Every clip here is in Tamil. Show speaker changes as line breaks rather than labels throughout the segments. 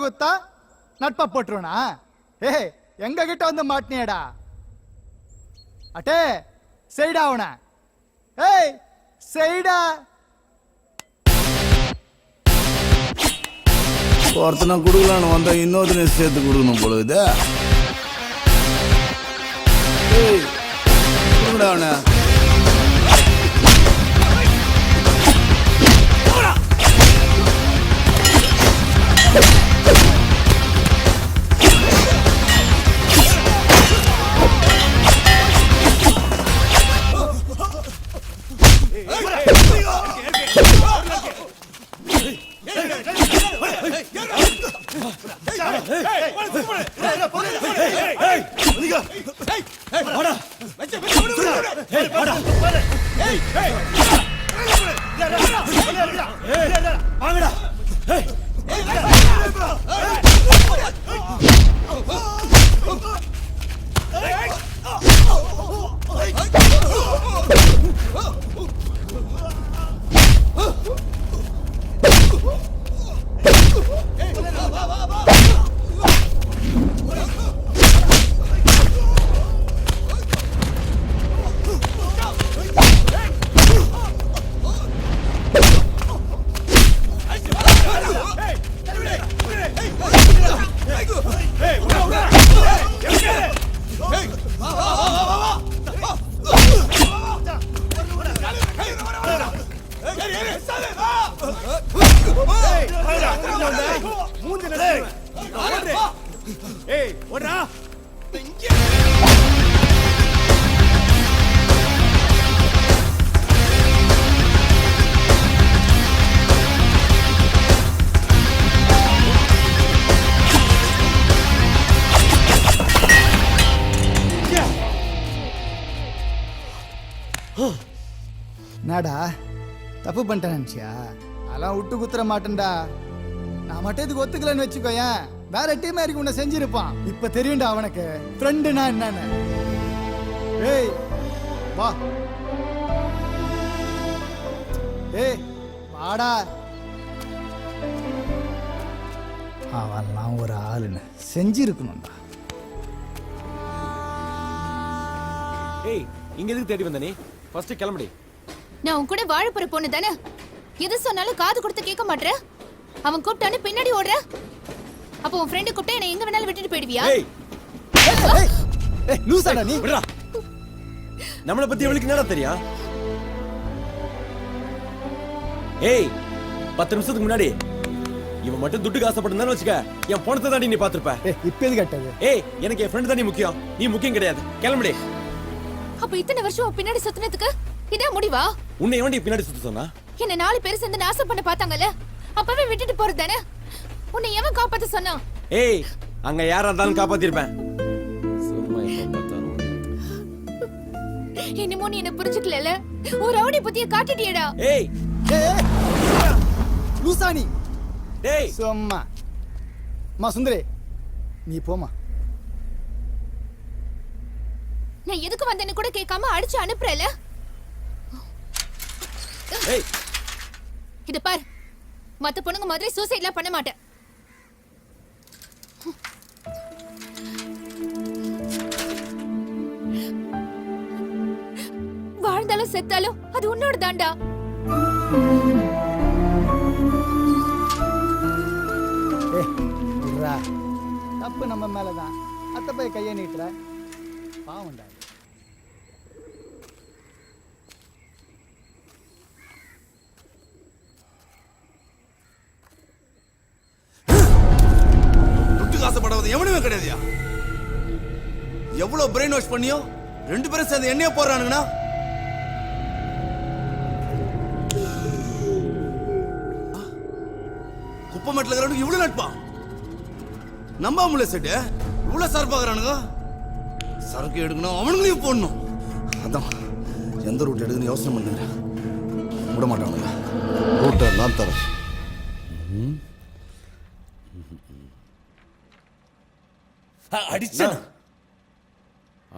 ಗೊತ್ತಾ ನಟ್ಪ ಪಟ್ರೋಣ ಏ எங்க கிட்ட வந்து மாட்டினியடா அட்டே சைடா அவன ஏய் சைடா
ஒருத்தனை கொடுக்கலான்னு வந்தா இன்னொருத்தனையும் சேர்த்து கொடுக்கணும் போல இது ஏய் கொடுங்கடா அவனை
நாடா தப்பு பண்ணிட்டேன் நினச்சியா அதெல்லாம் விட்டு குத்துற மாட்டேன்டா நான் மட்டும் இதுக்கு ஒத்துக்கலன்னு வச்சுக்கோயேன் வேற டீம் இருக்கு உன்னை செஞ்சிருப்பான் இப்ப தெரியும்டா அவனுக்கு ஃப்ரெண்டுனா என்னன்னு ஏய் வா ஏய் வாடா அவன்லாம் ஒரு ஆளுன்னு செஞ்சிருக்கணும்டா
ஏய் இங்க எதுக்கு தேடி வந்த நீ ஃபர்ஸ்ட் கிளம்படி
நான் உன் கூட வாழ போற பொண்ணு தானே எது சொன்னாலும் காது கொடுத்து கேட்க மாட்டேற அவன் கூப்பிட்டானு பின்னாடி ஓடுற அப்போ உன் ஃப்ரெண்ட் கூப்பிட்டா என்ன எங்க வேணாலும் விட்டுட்டு போயிடுவியா
ஏய்
ஏய் லூசாடா நீ
விடுடா நம்மள பத்தி எவளுக்கு என்னடா தெரியும் ஏய் 10 நிமிஷத்துக்கு முன்னாடி இவன் மட்டும் துட்டு காசப்பட்டிருந்தான்னு வச்சுக்க என் பணத்தை தாண்டி நீ பாத்துருப்ப
இப்ப எது கட்டது
ஏய் எனக்கு என் ஃப்ரெண்ட் தான் நீ முக்கியம் நீ முக்கியம் கிடையாது கிளம்படி
அப்ப இத்தனை வருஷம் பின்னாடி சுத்தினதுக்கு இதான் முடிவா
உன்னை எவன்டி பின்னாடி சுத்த சொன்னா
என்ன 4 பேர் சேர்ந்து நாசம் பண்ண பார்த்தாங்கல்ல அப்பவே விட்டுட்டு போறது தானே உன்னை எவன் காப்பாத்த சொன்னான்
ஏய் அங்க யாரா இருந்தாலும் காப்பாத்திருப்பேன் சும்மா
என்னமோ நீ என்ன புரிஞ்சுக்கல ஒரு ரவுடி புத்திய காட்டிட்டியடா
ஏய்
லூசானி
டேய்
சும்மா மா சுந்தரே நீ போமா
நான் எதுக்கு வந்தேன்னு கூட கேட்காம அடிச்சு அனுப்புறல
ஏய்
இத பார் மத்த பொண்ணுங்க மாதிரி சூசைட்லாம் பண்ண மாட்டேன் வாழ்ந்தாலும் செத்தாலும் அது உன்னோட தாண்டா
தப்பு நம்ம மேலதான் அத்தை போய் கையை நீட்டுற பாவம்டா
காசப்படாத எவனுமே கிடையாதுயா எவ்வளவு பிரெயின் வாஷ் பண்ணியோ 2 பேரும் சேர்ந்து என்னைய போறானுங்கண்ணா குப்பமேட்டில் இருக்கிறவனுக்கு இவ்வளவு நட்பா நம்பாமல செட்டு இவ்வளவு சார்பாகிறானுங்க சரக்கு எடுக்கணும் அவனுங்களையும் போடணும் அதான் எந்த ரூட் எடுக்கணும் யோசனை பண்ணுங்க விட மாட்டானுங்க ரூட்டை நான் தரேன்
அடிச்சா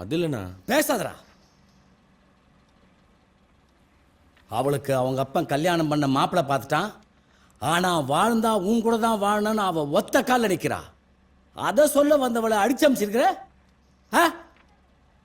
அது இல்லைண்ணா
பேசாதடா. அவளுக்கு அவங்க அப்பன் கல்யாணம் பண்ண மாப்பிள்ளை பார்த்துட்டான். ஆனா வாழ்ந்தா உன் கூட தான் வாழணும்னு அவ ஒத்த கால்ல நிக்கிறா. அத சொல்ல வந்தவளை அடிச்சமிச்சிருக்கிற?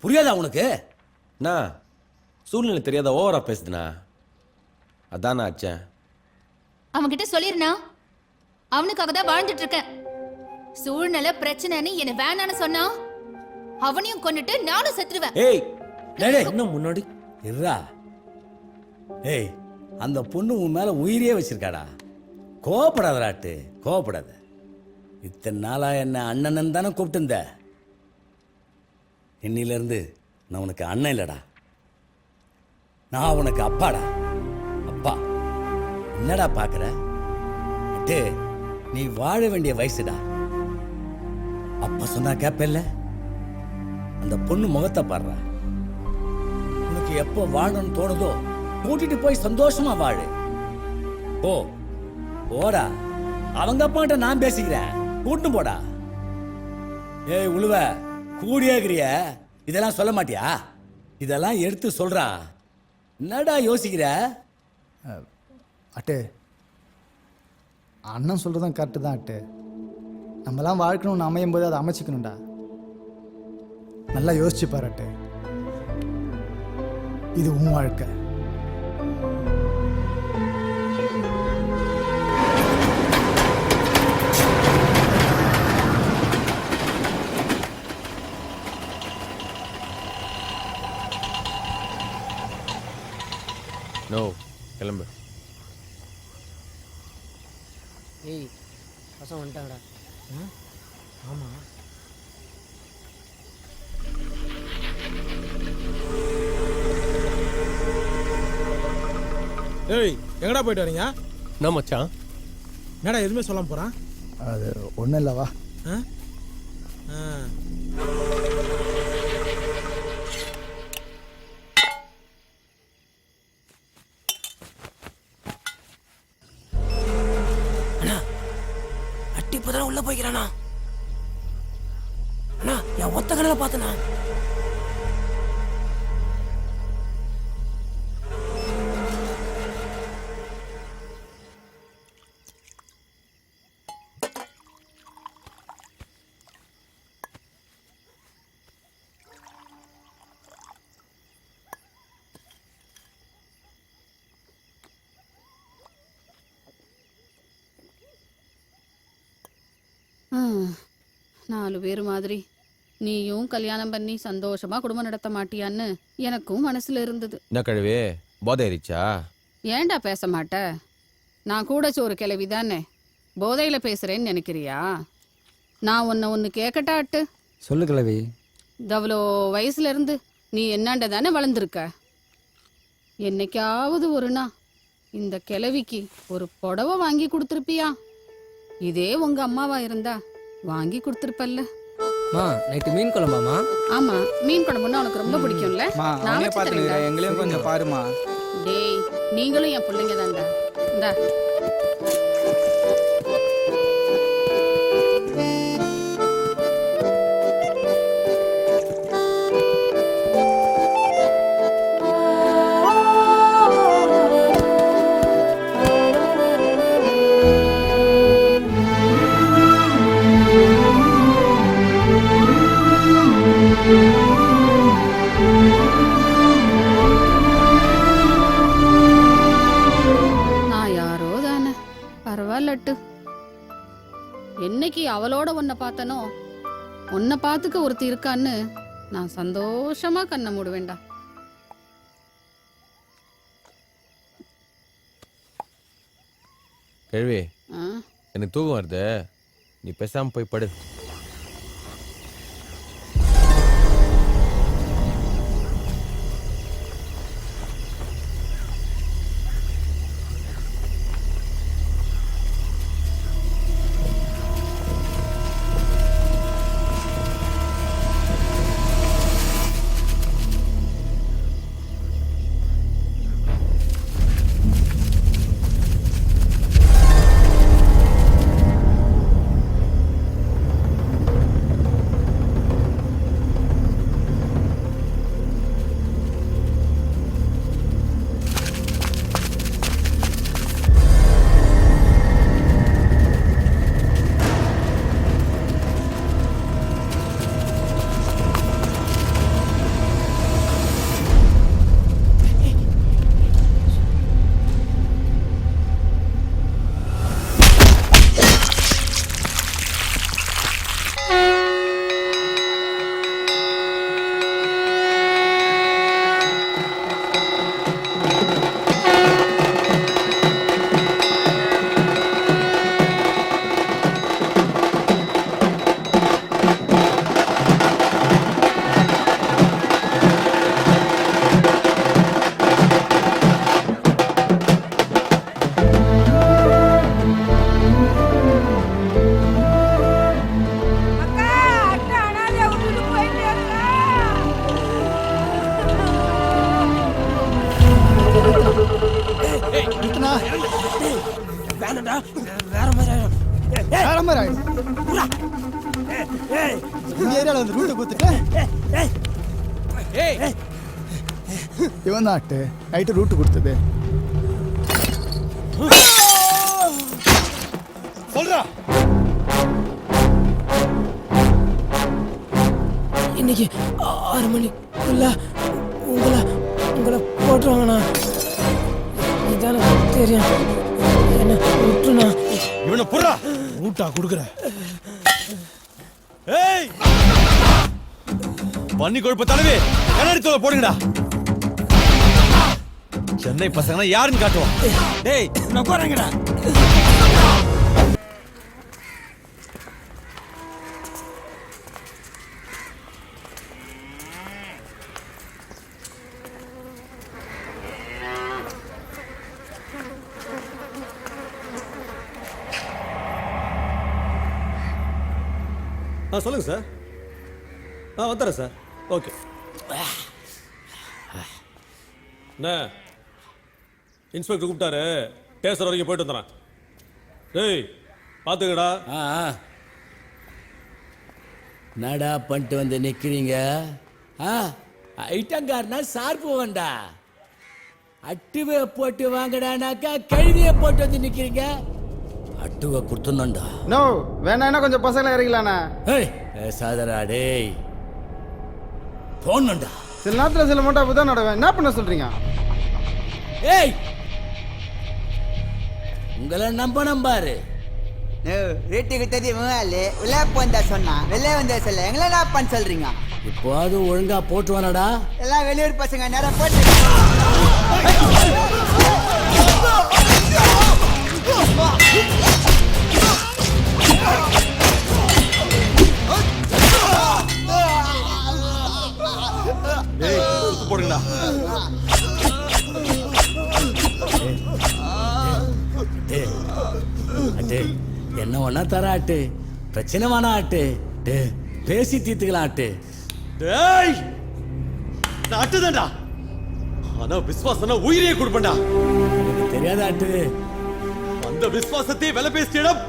புரியாதா உனக்கு?
அண்ணா சூழ்நிலை தெரியாத ஓவரா பேசுதுண்ணா. அதான் ஆச்சேன்.
அவன்கிட்ட சொல்லிருனா, அவனுக்காக தான் வாழ்ந்துட்டு இருக்கேன். சூழ்நிலை பிரச்சனைன்னு என்ன வேணான்னு சொன்னா அவனையும் கொன்னுட்டு நானும் செத்துருவேன்.
ஏய் டேய்
இன்னும் முன்னாடி
இருடா. ஏய் அந்த பொண்ணு உன் மேல உயிரியே வச்சிருக்காடா. கோவப்படாதராட்டு, கோவப்படாத. இத்தனை நாளா என்ன அண்ணன் தானே கூப்பிட்டு. இன்னிலிருந்து நான் உனக்கு அண்ணன் இல்லடா, நான் உனக்கு அப்பாடா. அப்பா என்னடா பாக்குற? அட்டே நீ வாழ வேண்டிய வயசுடா. அப்பா சொன்னா கேப்பல்ல? அந்த பொண்ணு முகத்தை பாடுறா. உனக்கு எப்போ வாழணும்னு தோணுதோ கூட்டிட்டு போய் சந்தோஷமா வாழு. ஓ போடா, அவங்க அப்பாட்ட நான் பேசிக்கிறேன், கூட்டு போடா. ஏய் உழுவ கூடியாகிறிய, இதெல்லாம் சொல்ல மாட்டியா? இதெல்லாம் எடுத்து சொல்றா. என்னடா யோசிக்கிற?
அட்டு, அண்ணன் சொல்கிறதும் கரெக்டு தான் அட்டு. நம்மலாம் வாழ்க்கணும்னு அமையும் போது அதை அமைச்சிக்கணும்டா. நல்லா யோசிச்சு பாரு அட்டு, இது உன் வாழ்க்கை.
நோ கிளம்பு.
ஏய் பசங்க வந்துட்டாங்கடா. ஆமாம்
ஏய் எங்கடா போயிட்டு வரீங்க?
என்ன மச்சான்?
என்னடா எதுவுமே சொல்லாம போறான்?
அது ஒன்றும் இல்லைவா.
ஆ? ஆ.
அண்ணா அட்டி இப்போதானே உள்ள போய்க்கிறானா? அண்ணா என் ஒத்த கண்ணில் பார்த்தனா?
நாலு பேர் மாதிரி நீயும் கல்யாணம் பண்ணி சந்தோஷமா குடும்பம் நடத்த மாட்டியான்னு எனக்கும் மனசுல இருந்தது.
என்ன கழுவே போதை ஏறிச்சா?
ஏன்டா பேச மாட்ட? நான் கூட ஒரு கிளவி தானே, போதையில பேசுறேன்னு நினைக்கிறியா? நான் ஒன்னு கேட்கட்டாட்டு?
சொல்லு கிழவி.
தவ்வளோ வயசுல இருந்து நீ என்னாண்ட தானே வளர்ந்துருக்க. என்னைக்காவது ஒரு நாள் இந்த கிழவிக்கு ஒரு புடவை வாங்கி கொடுத்துருப்பியா? இதே உங்க அம்மாவா இருந்தா வாங்கி கொடுத்துருப்பல்ல.
நைட்டு மீன் குழம்பாமா?
ஆமா, மீன் குழம்புன்னா உனக்கு ரொம்ப பிடிக்கும்ல. நான் வச்சு தரேன்டா.
எங்களையும் கொஞ்சம் பாருமா.
டேய் நீங்களும் என் பிள்ளைங்க தான்டா. இந்தா என்னைக்கு அவளோட உன்னை பார்த்தனோ, உன்னை பார்த்துக்க ஒருத்தி இருக்கான்னு நான் சந்தோஷமா கண்ணை மூடுவேண்டா.
கழுவே எனக்கு தூக்கம் வருது, நீ பேசாம போய் படு.
வச்சுக்கா வேற மாதிரி ஆயிடும்.
வேற மாதிரி ஆயிடும். இந்த ஏரியாவில் வந்து ரூட்டு கொடுத்துட்டு இவன் தான் அட்டு நைட்டு ரூட்டு கொடுத்தது.
சொல்றா.
இன்னைக்கு 6 மணிக்குள்ள உங்களை போட்டுருவாங்கண்ணா. இதான தெரியும். என்ன விட்டுண்ணா.
இவனை புறா.
ஊட்டா கொடுக்குறேன்.
ஏய் பண்ணி கொழுப்பு தலைவி கண்ணாடி தோலை போடுங்கடா. சென்னை பசங்க யாருன்னு காட்டுவோம். டேய்
நான் போறேங்கடா.
சொல்லுங்க சார். வந்துடுறேன் சார். ஓகே.
என்ன இன்ஸ்பெக்டர் கூப்பிட்டாரு, ஸ்டேஷன் வரைக்கும் போயிட்டு வந்துடுறேன். டேய் பார்த்துக்கடா.
நடா பண்ணிட்டு வந்து நிக்கிறீங்க. ஐட்டங்காரனா சார்பு வேண்டா. அட்டுவை போட்டு வாங்கடானாக்கா கழுதியை போட்டு வந்து நிக்கிறீங்க. அட்டுவை கொடுத்துடா.
நோ வேணா கொஞ்சம் பசங்களை இறங்கலாண்ணா.
ஏய் பேசாதடா டேய். போன்டா.
சில நேரத்தில் சில மட்டும் அப்பதான் நடவேன். என்ன பண்ண சொல்றீங்க?
ஏய் உங்களை நம்பாரு.
வீட்டுக்கு தெரியும் உள்ளே போந்தா சொன்னா வெளியே வந்தா சொல்ல எங்களை என்ன பண்ண சொல்றீங்க?
இப்போது ஒழுங்கா போட்டுவானடா.
எல்லாம் வெளியூர் பசங்க நேரம் போட்டு
போடுங்கடா.
அட்டு என்ன ஒன்னா தர அட்டு. பிரச்சனை வேணா அட்டு. பேசி தீர்த்துக்கலாம் அட்டு.
டேய் நான் அட்டுதான்டா. ஆனா விசுவாசனா உயிரையே கொடுப்பேன்டா.
எனக்கு தெரியாத அட்டு.
அந்த விசுவாசத்தை விலை பேசிடம்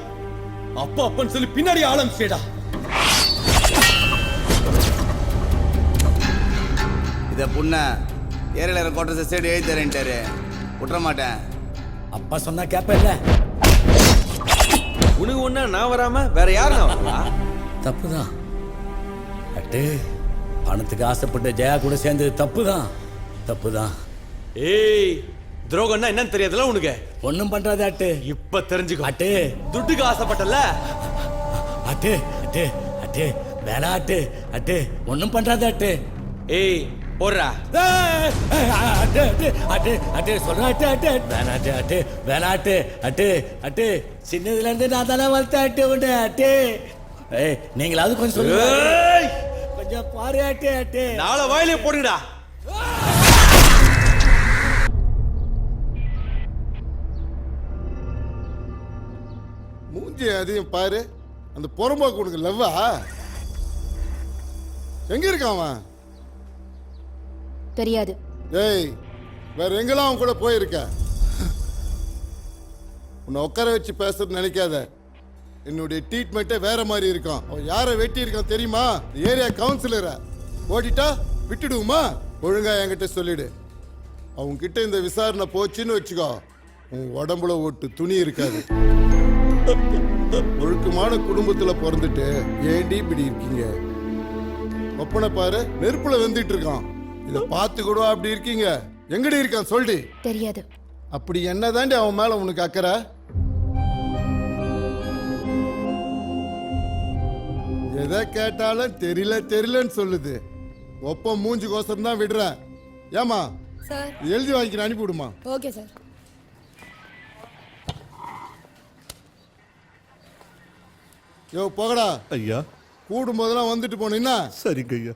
அப்பா அப்பன்னு சொல்லி பின்னாடி ஆரம்பிச்சேடா.
இத புண்ண ஏரியால கோட்டை சைடு எழுதி தரேன்ட்டாரு. விட்டுற மாட்டேன்.
அப்பா சொன்னா கேப்ப.
உனக்கு ஒண்ணா நான் வராம வேற யாரும்
தப்புதான் அட்டு. பணத்துக்கு ஆசைப்பட்ட ஜெயா கூட சேர்ந்தது தப்புதான். தப்புதான்.
ஏய் துரோகம்னா என்னன்னு தெரியாதுல உனக்கு?
ஒண்ணும் பண்றாது அட்டு.
இப்ப தெரிஞ்சுக்கோ
அட்டு.
துட்டுக்கு ஆசைப்பட்டல
அட்டு. அட்டு அட்டு வேணா அட்டு. அட்டு ஒண்ணும் பண்றாது அட்டு.
ஏய் போடுறா.
அட்டு அட்டு அட்டு அட்டு சொல்ற அட்டு. அட்டு வேணாட்டு. அட்டு வேணாட்டு. அட்டு அட்டு சின்னதுல இருந்து நான் தானே வளர்த்த அட்டு உண்டு. அட்டு ஏய் நீங்களாவது கொஞ்சம் சொல்லுங்க. கொஞ்சம் பாரு அட்டு. அட்டு
நாளை வாயிலே போடுங்கடா.
மூஞ்சி அதையும் பாரு. அந்த புறம்போக்கு உனக்கு லவ்வா? எங்க இருக்கான் அவன்?
தெரியாது.
ஏய் வேற எங்கெல்லாம் அவன் கூட போயிருக்க? உன்னை உட்கார வச்சு பேசுறது நினைக்காத. என்னுடைய ட்ரீட்மெண்ட்டே வேற மாதிரி இருக்கும். அவன் யாரை வெட்டி இருக்கான் தெரியுமா? ஏரியா கவுன்சிலரை ஓட்டிட்டா விட்டுடுவோமா? ஒழுங்கா என்கிட்ட சொல்லிடு. அவங்க கிட்ட இந்த விசாரணை போச்சுன்னு வச்சுக்கோ, உன் உடம்புல ஒட்டு துணி இருக்காது. ஒழுக்கமான குடும்பத்துல பிறந்துட்டு ஏண்டி இப்படி இருக்கீங்க? ஒப்பனை பாரு, நெருப்புல வெந்துட்டு இருக்கான். இத பார்த்து கூட அப்படி இருக்கீங்க. எங்கடி இருக்கான் சொல்டி.
தெரியாது.
அப்படி என்னதாண்டி அவன் மேல உனக்கு அக்கறை? எதை கேட்டாலும் தெரியலன்னு சொல்லுது. ஒப்பம் மூஞ்சி கோசம் தான் விடுறேன். ஏமா
சார்
எழுதி வாங்கிக்கிற அனுப்பி விடுமா?
Okay sir.
யோ போகடா.
ஐயா
கூடும் போதெல்லாம் வந்துட்டு போனீங்கன்னா
சரிங்க ஐயா.